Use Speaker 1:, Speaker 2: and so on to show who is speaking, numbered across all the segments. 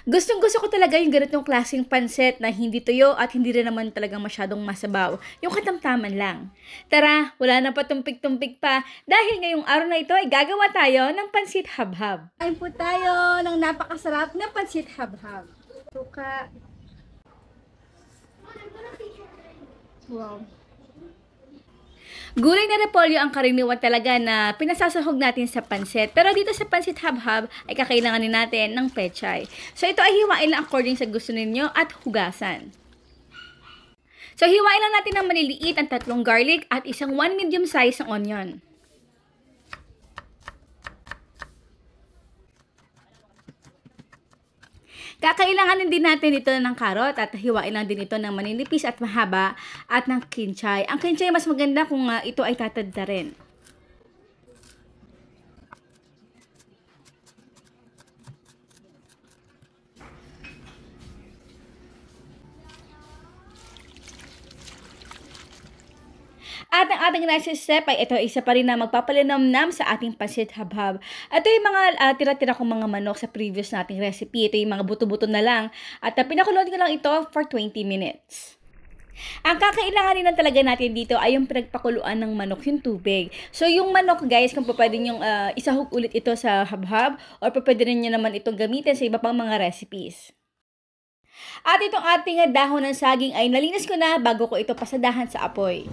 Speaker 1: Gustong-gusto ko talaga yung ganitong klaseng pansit na hindi tuyo at hindi rin naman talagang masyadong masabaw. Yung katamtaman lang. Tara, wala na patumpik-tumpik pa dahil ngayong araw na ito ay gagawa tayo ng pansit habhab.
Speaker 2: Kain po tayo ng napakasarap na pansit habhab. Suka. Wow.
Speaker 1: Gulay na repolyo ang karaniwan talaga na pinasasahog natin sa pansit. Pero dito sa pansit habhab ay kakailanganin natin ng pechay. So ito ay hiwain lang according sa gusto ninyo at hugasan. So hiwain lang natin ng maliliit ang 3 garlic at isang 1 medium size ng onion. Kakailanganin din natin ito ng karot at hiwain lang din ito ng maninipis at mahaba at ng kinchay. Ang kinchay mas maganda kung ito ay tatadta rin. At ang ating next step ay ito, isa pa rin na magpapalinamnam sa ating pansit habhab. Ito yung mga tira-tira kong mga manok sa previous nating recipe. Ito yung mga buto-buto na lang. At pinakulot ko lang ito for 20 minutes. Ang kakailanganin lang talaga natin dito ay yung pinagpakuluan ng manok, yung tubig. So yung manok guys, kung pwede nyo isahog ulit ito sa habhab or pwede rin nyo naman itong gamitin sa iba pang mga recipes. At itong ating dahon ng saging ay nalinis ko na bago ko ito pasadahan sa apoy.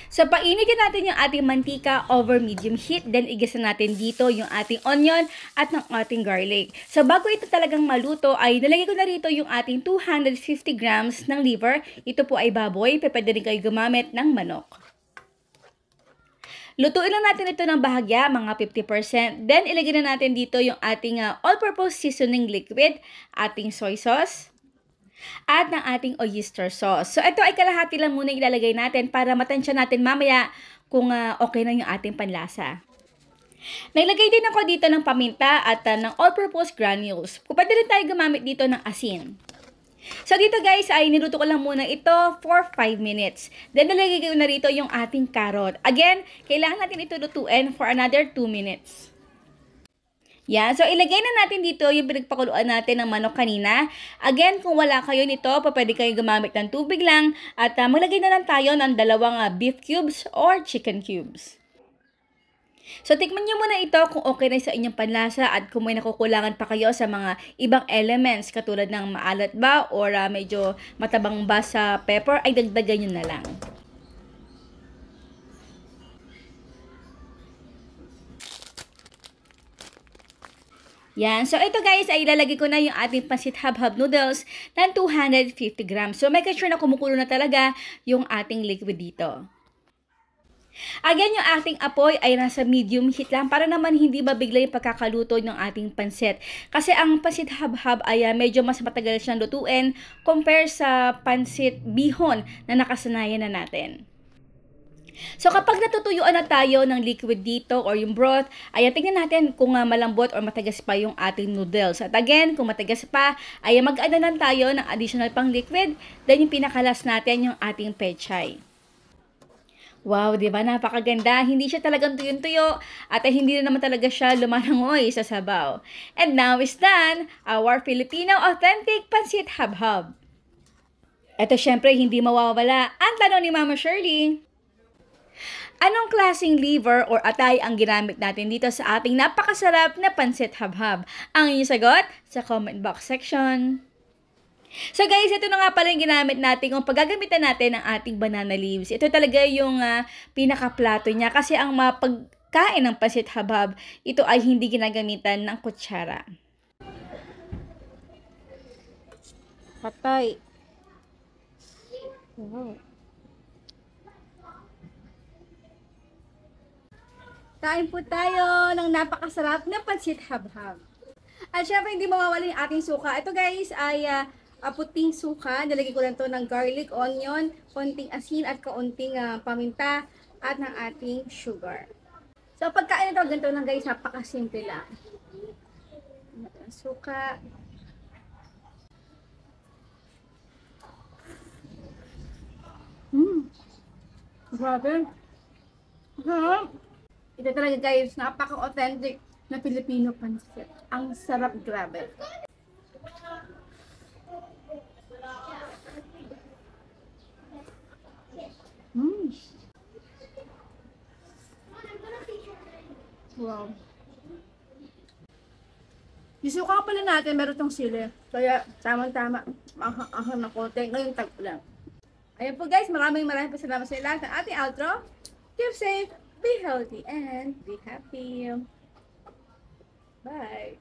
Speaker 1: So, painitin natin yung ating mantika over medium heat. Then, igisa natin dito yung ating onion at ng ating garlic. So, bago ito talagang maluto, ay nalagay ko na rito yung ating 250 grams ng liver. Ito po ay baboy. Pwede rin kayo gumamit ng manok. Lutuin lang natin ito ng bahagya, mga 50%. Then, ilagay na natin dito yung ating all-purpose seasoning liquid, ating soy sauce, at ng ating oyster sauce. So, ito ay kalahati lang muna ilalagay natin para matansya natin mamaya kung okay na yung ating panlasa. Naglagay din ako dito ng paminta at ng all-purpose granules. Pwede rin tayo gumamit dito ng asin. So, dito guys ay niluto ko lang muna ito for 5 minutes. Then, nalagay ko na rito yung ating carrot. Again, kailangan natin ito lutuin for another 2 minutes. Yan. So, ilagay na natin dito yung pinagpakuluan natin ng manok kanina. Again, kung wala kayo nito, pwede kayo gumamit ng tubig lang. At maglagay na lang tayo ng 2 beef cubes or chicken cubes. So, tikman nyo muna ito kung okay na sa inyong panlasa at kung may nakukulangan pa kayo sa mga ibang elements katulad ng maalat ba or medyo matabang ba sa pepper, ay dagdagan nyo na lang. Yan. So, ito guys, ay ilalagay ko na yung ating pansit habhab noodles ng 250 grams. So, make sure na kumukulo na talaga yung ating liquid dito. Again, yung ating apoy ay nasa medium heat lang para naman hindi mabigla yung pagkakaluto ng ating pansit. Kasi ang pansit habhab ay medyo mas matagal siyang lutuin compare sa pansit bihon na nakasanayan na natin. So, kapag natutuyuan na tayo ng liquid dito or yung broth, ay tingnan natin kung malambot or matagas pa yung ating noodles. At again, kung matagas pa, ay mag-add na tayo ng additional pang liquid. Then, yung pinakalas natin yung ating pechay. Wow, di ba? Napakaganda. Hindi siya talagang tuyo-tuyo at hindi na naman talaga siya lumalangoy sa sabaw. And now is done, our Filipino authentic pansit habhab. Ito syempre hindi mawawala ang tanong ni Mama Shirley. Anong klaseng liver or atay ang ginamit natin dito sa ating napakasarap na pansit habhab? Ang inyong sagot sa comment box section. So guys, ito na nga pala yung ginamit natin kung paggagamitan natin ng ating banana leaves. Ito talaga yung pinaka-plato niya kasi ang pagkain ng pansit habhab, ito ay hindi ginagamitan ng kutsara.
Speaker 2: Patay. Wow. Kain po tayo ng napakasarap na pansit habhab. At syempre, hindi mawawala yung ating suka. Ito guys ay puting suka. Nalagay ko lang to ng garlic, onion, konting asin at kaunting paminta at ng ating sugar. So, pagkain ito, ganito lang guys, napakasimple lang. Suka. Grabe. Ito talaga guys, napaka-authentic na Filipino pancit. Ang sarap, grabe. Mm. Wow. Yung suka pala natin, meron tong sili. Kaya, tamang-tama. Ang na konti. Ngayon, tag-ulang. Ayan po guys, maraming po salamat sa lahat ng ating outro. Keep safe, be healthy, and be happy. Bye!